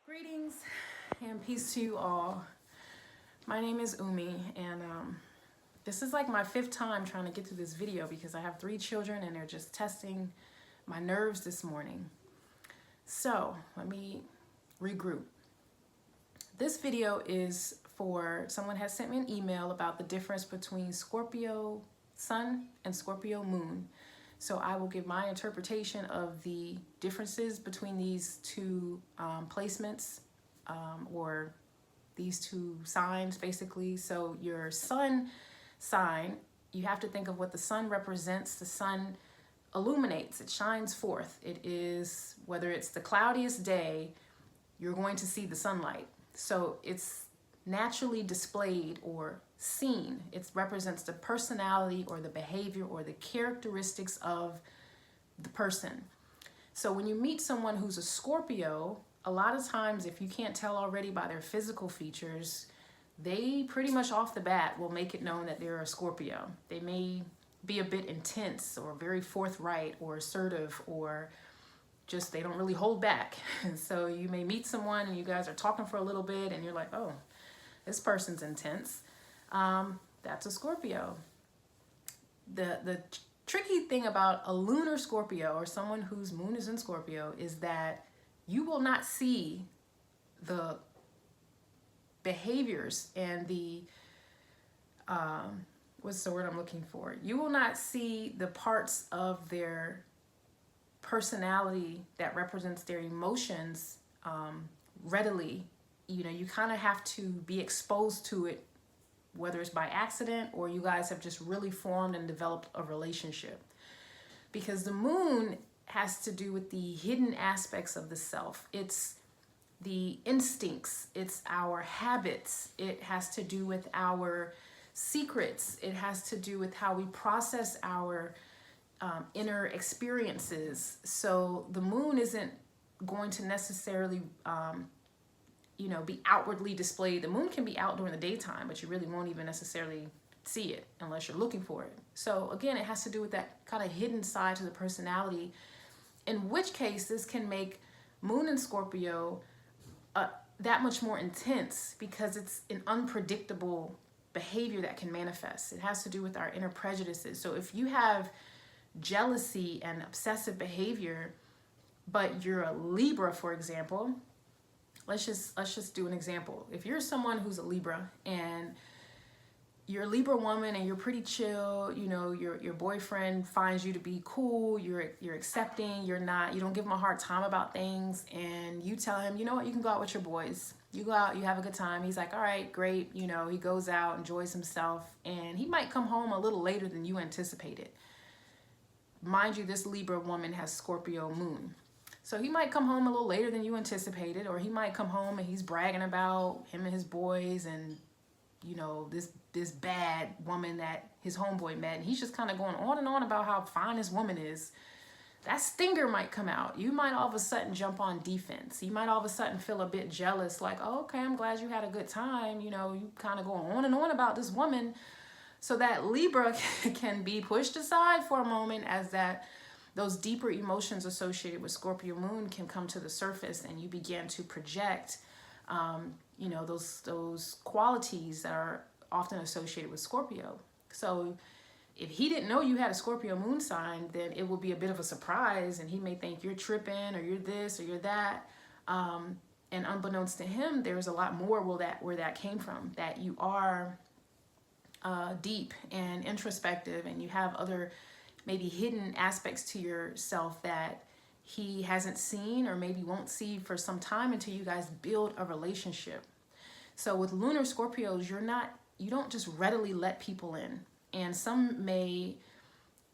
Greetings and peace to you all. My name is Umi, and this is like my 5th time trying to get to this video because I have 3 children and they're just testing my nerves this morning. So let me regroup. This video is for someone has sent me an email about the difference between Scorpio Sun and Scorpio Moon. So I will give my interpretation of the differences between these two placements or these two signs basically. So your sun sign, you have to think of what the sun represents. The sun illuminates, it shines forth. It is, whether it's the cloudiest day, you're going to see the sunlight. So it's naturally displayed or seen. It represents the personality or the behavior or the characteristics of the person. So when you meet someone who's a Scorpio, a lot of times, if you can't tell already by their physical features, they pretty much off the bat will make it known that they're a Scorpio. They may be a bit intense or very forthright or assertive, or just they don't really hold back. So you may meet someone and you guys are talking for a little bit and you're like, oh, this person's intense. That's a Scorpio. The tricky thing about a lunar Scorpio or someone whose moon is in Scorpio is that you will not see the behaviors and the, what's the word I'm looking for? You will not see the parts of their personality that represents their emotions readily. You know, you kind of have to be exposed to it, whether it's by accident or you guys have just really formed and developed a relationship. Because the moon has to do with the hidden aspects of the self. It's the instincts, it's our habits, it has to do with our secrets, it has to do with how we process our inner experiences. So the moon isn't going to necessarily be outwardly displayed. The moon can be out during the daytime, but you really won't even necessarily see it unless you're looking for it. So again, it has to do with that kind of hidden side to the personality, in which case this can make Moon in Scorpio that much more intense because it's an unpredictable behavior that can manifest. It has to do with our inner prejudices. So if you have jealousy and obsessive behavior, but you're a Libra, for example, let's just do an example. If you're someone who's a Libra and you're a Libra woman and you're pretty chill, you know, your boyfriend finds you to be cool, you're accepting, you don't give him a hard time about things, and you tell him, you know what, you can go out with your boys. You go out, you have a good time. He's like, all right, great. You know, he goes out, enjoys himself, and he might come home a little later than you anticipated. Mind you, this Libra woman has Scorpio moon. So he might come home a little later than you anticipated, or he might come home and he's bragging about him and his boys and, you know, this bad woman that his homeboy met. And he's just kind of going on and on about how fine his woman is. That stinger might come out. You might all of a sudden jump on defense. You might all of a sudden feel a bit jealous, like, oh, okay, I'm glad you had a good time. You know, you kind of go on and on about this woman. So that Libra can be pushed aside for a moment as those deeper emotions associated with Scorpio moon can come to the surface, and you begin to project, those qualities that are often associated with Scorpio. So if he didn't know you had a Scorpio moon sign, then it will be a bit of a surprise, and he may think you're tripping or you're this or you're that. And unbeknownst to him, there's a lot more where that came from, that you are deep and introspective, and you have other maybe hidden aspects to yourself that he hasn't seen or maybe won't see for some time until you guys build a relationship. So with lunar Scorpios, you don't just readily let people in. And some may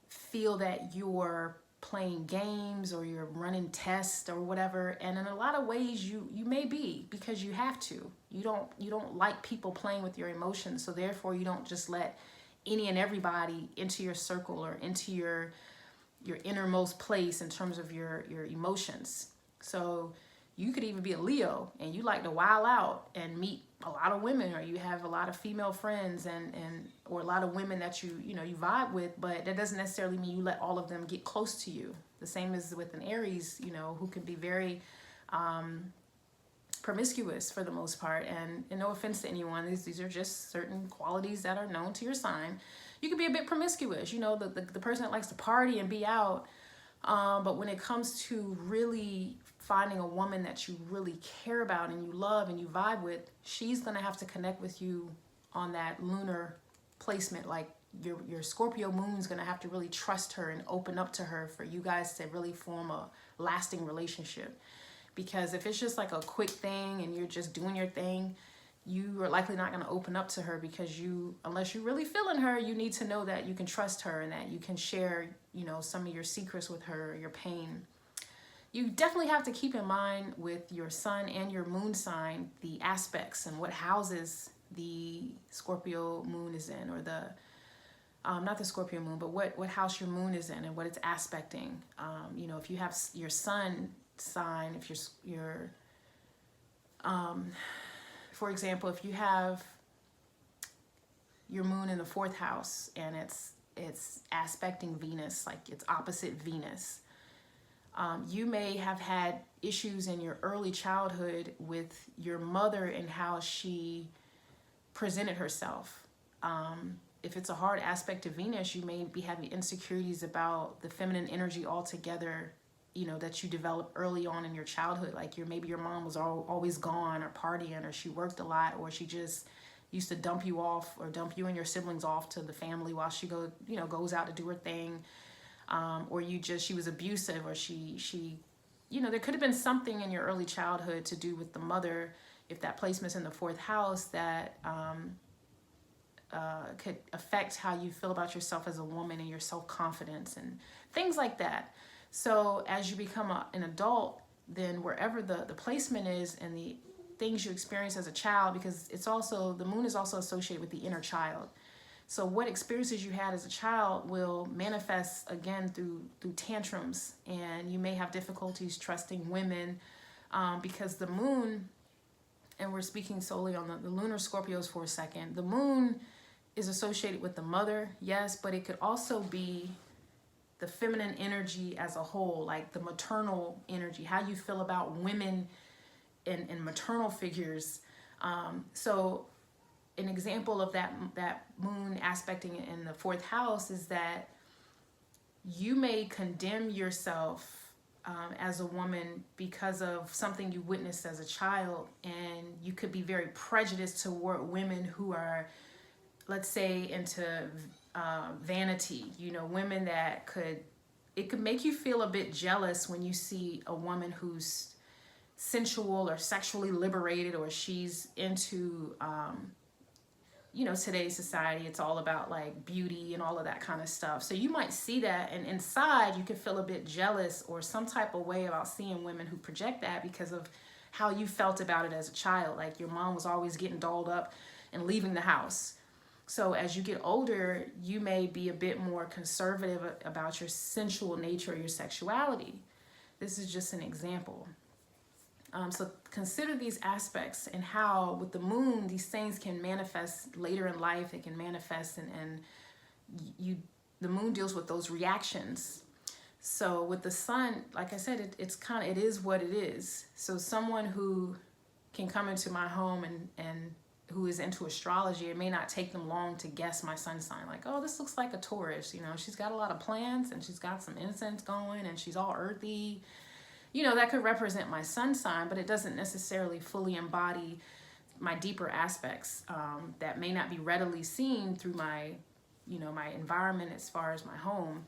feel that you're playing games or you're running tests or whatever. And in a lot of ways you may be, because you have to. You don't like people playing with your emotions. So therefore you don't just let any and everybody into your circle or into your innermost place in terms of your emotions. So you could even be a Leo and you like to wild out and meet a lot of women, or you have a lot of female friends or a lot of women that you vibe with, but that doesn't necessarily mean you let all of them get close to you. The same as with an Aries, who can be very promiscuous for the most part. And no offense to anyone, these are just certain qualities that are known to your sign. You can be a bit promiscuous, you know, the person that likes to party and be out. But when it comes to really finding a woman that you really care about and you love and you vibe with, she's going to have to connect with you on that lunar placement. Like your Scorpio moon is going to have to really trust her and open up to her for you guys to really form a lasting relationship. Because if it's just like a quick thing and you're just doing your thing, you are likely not going to open up to her, because unless you're really feeling her, you need to know that you can trust her and that you can share, you know, some of your secrets with her, your pain. You definitely have to keep in mind with your sun and your moon sign, the aspects and what houses the Scorpio moon is in, or the, not the Scorpio moon, but what house your moon is in and what it's aspecting. You know, if you have your sun sign, if you're for example, if you have your moon in the 4th house and it's aspecting Venus, like it's opposite Venus, you may have had issues in your early childhood with your mother and how she presented herself. If it's a hard aspect to Venus, you may be having insecurities about the feminine energy altogether, you know, that you develop early on in your childhood. Like maybe your mom was always gone or partying, or she worked a lot, or she just used to dump you off, or dump you and your siblings off to the family while she goes out to do her thing. Or she was abusive, or she, you know, there could have been something in your early childhood to do with the mother, if that placement's in the 4th house, that could affect how you feel about yourself as a woman and your self-confidence and things like that. So as you become an adult, then wherever the placement is and the things you experience as a child, because the moon is also associated with the inner child. So what experiences you had as a child will manifest again through tantrums, and you may have difficulties trusting women, because the moon, and we're speaking solely on the lunar Scorpios for a second, the moon is associated with the mother, yes, but it could also be the feminine energy as a whole, like the maternal energy, how you feel about women and maternal figures. So an example of that moon aspecting in the 4th house is that you may condemn yourself as a woman because of something you witnessed as a child, and you could be very prejudiced toward women who are, let's say, into vanity, you know, women that it could make you feel a bit jealous when you see a woman who's sensual or sexually liberated, or she's into, you know, today's society, it's all about like beauty and all of that kind of stuff. So you might see that, and inside you could feel a bit jealous or some type of way about seeing women who project that because of how you felt about it as a child. Like your mom was always getting dolled up and leaving the house. So as you get older, you may be a bit more conservative about your sensual nature or your sexuality. This is just an example. So consider these aspects and how with the moon, these things can manifest later in life. It can manifest and the moon deals with those reactions. So with the sun, like I said, it is what it is. So someone who can come into my home and who is into astrology, it may not take them long to guess my sun sign. Like, oh, this looks like a Taurus. You know, she's got a lot of plants and she's got some incense going and she's all earthy. You know, that could represent my sun sign, but it doesn't necessarily fully embody my deeper aspects that may not be readily seen through my environment as far as my home.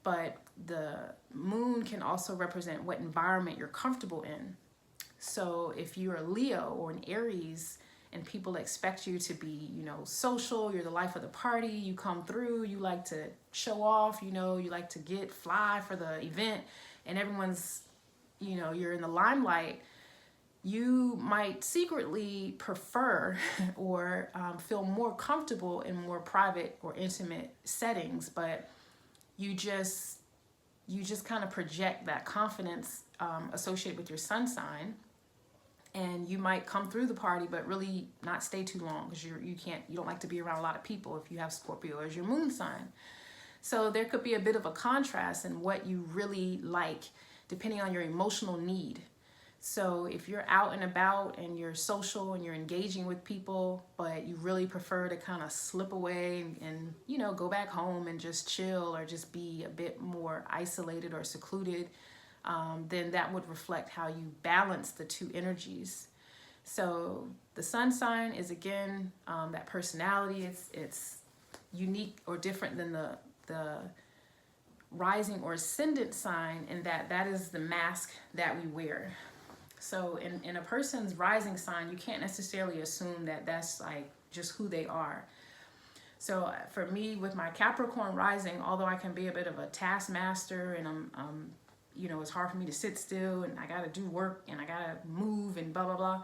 But the moon can also represent what environment you're comfortable in. So if you're a Leo or an Aries, and people expect you to be, you know, social, you're the life of the party, you come through, you like to show off, you know, you like to get fly for the event, and everyone's, you know, you're in the limelight, you might secretly prefer or feel more comfortable in more private or intimate settings, but you just kind of project that confidence associated with your sun sign. And you might come through the party, but really not stay too long because you don't like to be around a lot of people if you have Scorpio as your moon sign. So there could be a bit of a contrast in what you really like, depending on your emotional need. So if you're out and about and you're social and you're engaging with people, but you really prefer to kind of slip away and, you know, go back home and just chill or just be a bit more isolated or secluded, then that would reflect how you balance the two energies. So the sun sign is, again, that personality. It's unique or different than the rising or ascendant sign, in that that is the mask that we wear. So in a person's rising sign, you can't necessarily assume that that's like just who they are. So for me, with my Capricorn rising, although I can be a bit of a taskmaster and I'm you know, it's hard for me to sit still and I got to do work and I got to move and blah, blah, blah.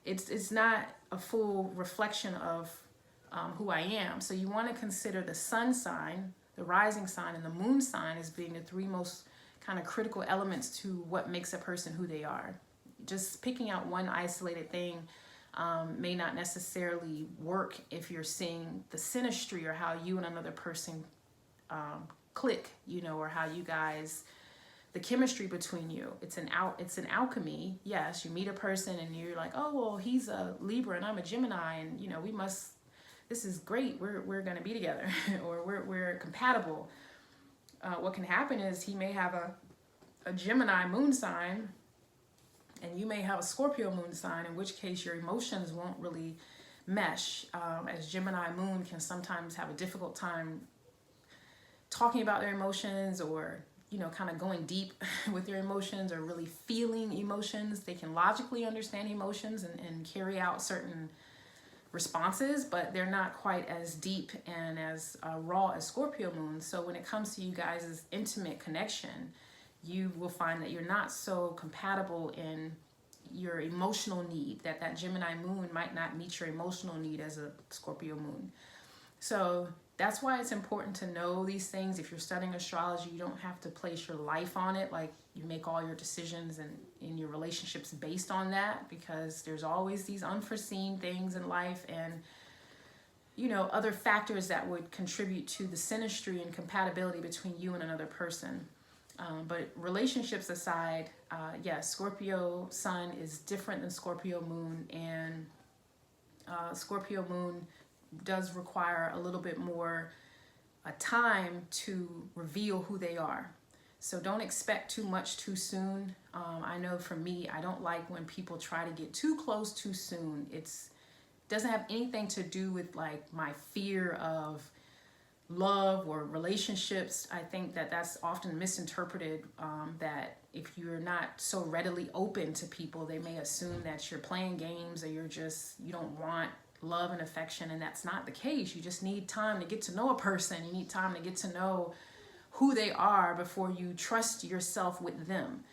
It's not a full reflection of who I am. So you want to consider the sun sign, the rising sign, and the moon sign as being the three most kind of critical elements to what makes a person who they are. Just picking out one isolated thing may not necessarily work if you're seeing the synastry or how you and another person click, you know, or how you guys, the chemistry between you. It's an alchemy. Yes, you meet a person and you're like, oh, well, he's a Libra and I'm a Gemini, and you know, this is great. We're gonna be together, or we're compatible. What can happen is he may have a Gemini moon sign and you may have a Scorpio moon sign, in which case your emotions won't really mesh, as Gemini moon can sometimes have a difficult time talking about their emotions, or, you know, kind of going deep with their emotions, or really feeling emotions. They can logically understand emotions and carry out certain responses, but they're not quite as deep and as raw as Scorpio moon. So when it comes to you guys' intimate connection, you will find that you're not so compatible in your emotional need, that Gemini moon might not meet your emotional need as a Scorpio moon. So that's why it's important to know these things. If you're studying astrology, you don't have to place your life on it. Like, you make all your decisions and in your relationships based on that, because there's always these unforeseen things in life and, you know, other factors that would contribute to the synastry and compatibility between you and another person. But relationships aside, yes, Scorpio sun is different than Scorpio moon, and Scorpio moon does require a little bit more time to reveal who they are. So don't expect too much too soon. I know for me, I don't like when people try to get too close too soon. It doesn't have anything to do with like my fear of love or relationships. I think that that's often misinterpreted, that if you're not so readily open to people, they may assume that you're playing games or you don't want love and affection, and that's not the case. You just need time to get to know a person. You need time to get to know who they are before you trust yourself with them,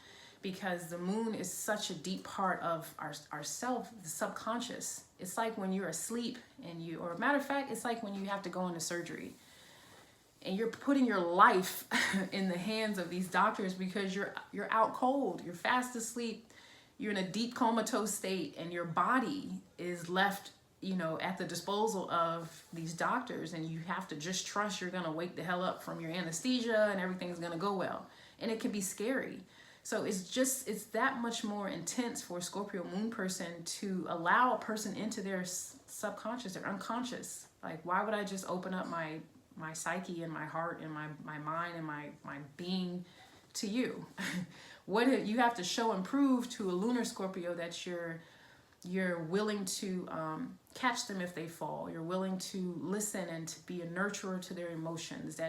because the moon is such a deep part of our self, the subconscious. It's like when you're asleep and or matter of fact, it's like when you have to go into surgery and you're putting your life in the hands of these doctors, because you're out cold, you're fast asleep, you're in a deep comatose state, and your body is left, you know, at the disposal of these doctors, and you have to just trust you're gonna wake the hell up from your anesthesia and everything's gonna go well. And it can be scary. So it's that much more intense for a Scorpio moon person to allow a person into their subconscious, their unconscious. Like, why would I just open up my psyche and my heart and my mind and my being to you? What you have to show and prove to a lunar Scorpio that you're willing to catch them if they fall. You're willing to listen and to be a nurturer to their emotions.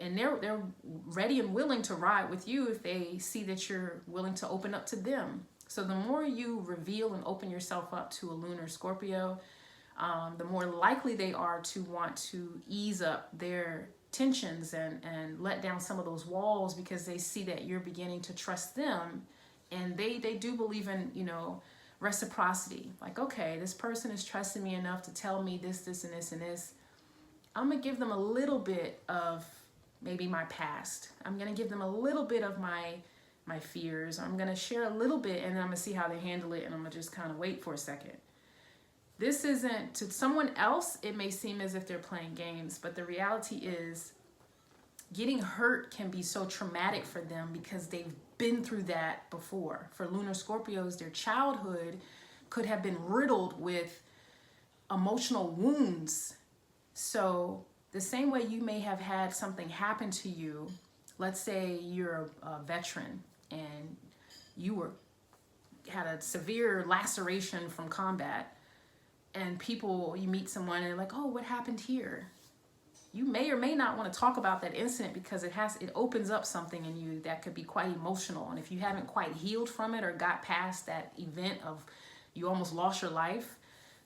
And they're ready and willing to ride with you if they see that you're willing to open up to them. So the more you reveal and open yourself up to a lunar Scorpio, the more likely they are to want to ease up their tensions and let down some of those walls, because they see that you're beginning to trust them, and they do believe in, you know, reciprocity. Like, okay, this person is trusting me enough to tell me this and this and this. I'm gonna give them a little bit of maybe my past. I'm gonna give them a little bit of my fears. I'm gonna share a little bit, and then I'm gonna see how they handle it, and I'm gonna just kind of wait for a second. This isn't, to someone else, it may seem as if they're playing games, but the reality is getting hurt can be so traumatic for them, because they've been through that before. For lunar Scorpios, their childhood could have been riddled with emotional wounds. So the same way you may have had something happen to you, let's say you're a veteran and you had a severe laceration from combat, and you meet someone and they're like, oh, what happened here? You may or may not want to talk about that incident because it opens up something in you that could be quite emotional. And if you haven't quite healed from it or got past that event of you almost lost your life,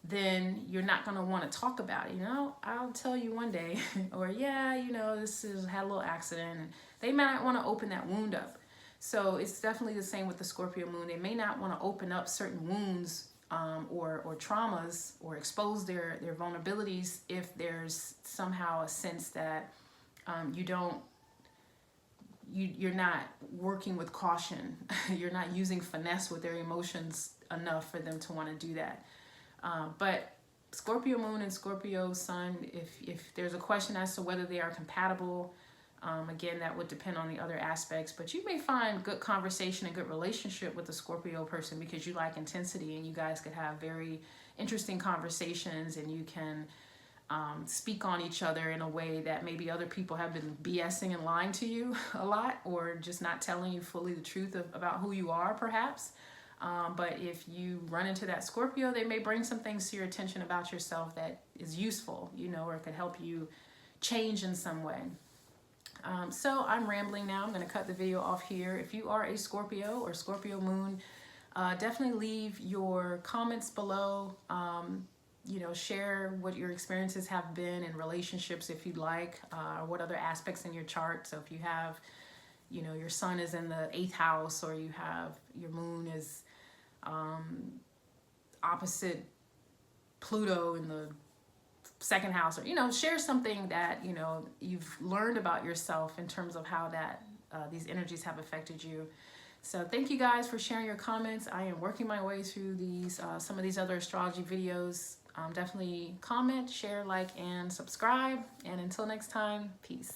then you're not going to want to talk about it. I'll tell you one day, or yeah, had a little accident. And they might not want to open that wound up. So it's definitely the same with the Scorpio moon. They may not want to open up certain wounds or traumas, or expose their vulnerabilities if there's somehow a sense that you're not working with caution. You're not using finesse with their emotions enough for them to want to do that. But Scorpio moon and Scorpio sun, if there's a question as to whether they are compatible, again, that would depend on the other aspects, but you may find good conversation and good relationship with the Scorpio person because you like intensity, and you guys could have very interesting conversations, and you can speak on each other in a way that maybe other people have been BSing and lying to you a lot, or just not telling you fully the truth about who you are, perhaps. But if you run into that Scorpio, they may bring some things to your attention about yourself that is useful, or could help you change in some way. So I'm rambling now. I'm going to cut the video off here. If you are a Scorpio or Scorpio moon, definitely leave your comments below. Share what your experiences have been in relationships if you'd like, or what other aspects in your chart. So if you have, your sun is in the 8th house, or you have your moon is opposite Pluto in the 2nd house, or share something that you've learned about yourself in terms of how that these energies have affected you. So thank you guys for sharing your comments. I am working my way through these some of these other astrology videos. Definitely comment, share, like, and subscribe, and until next time, peace.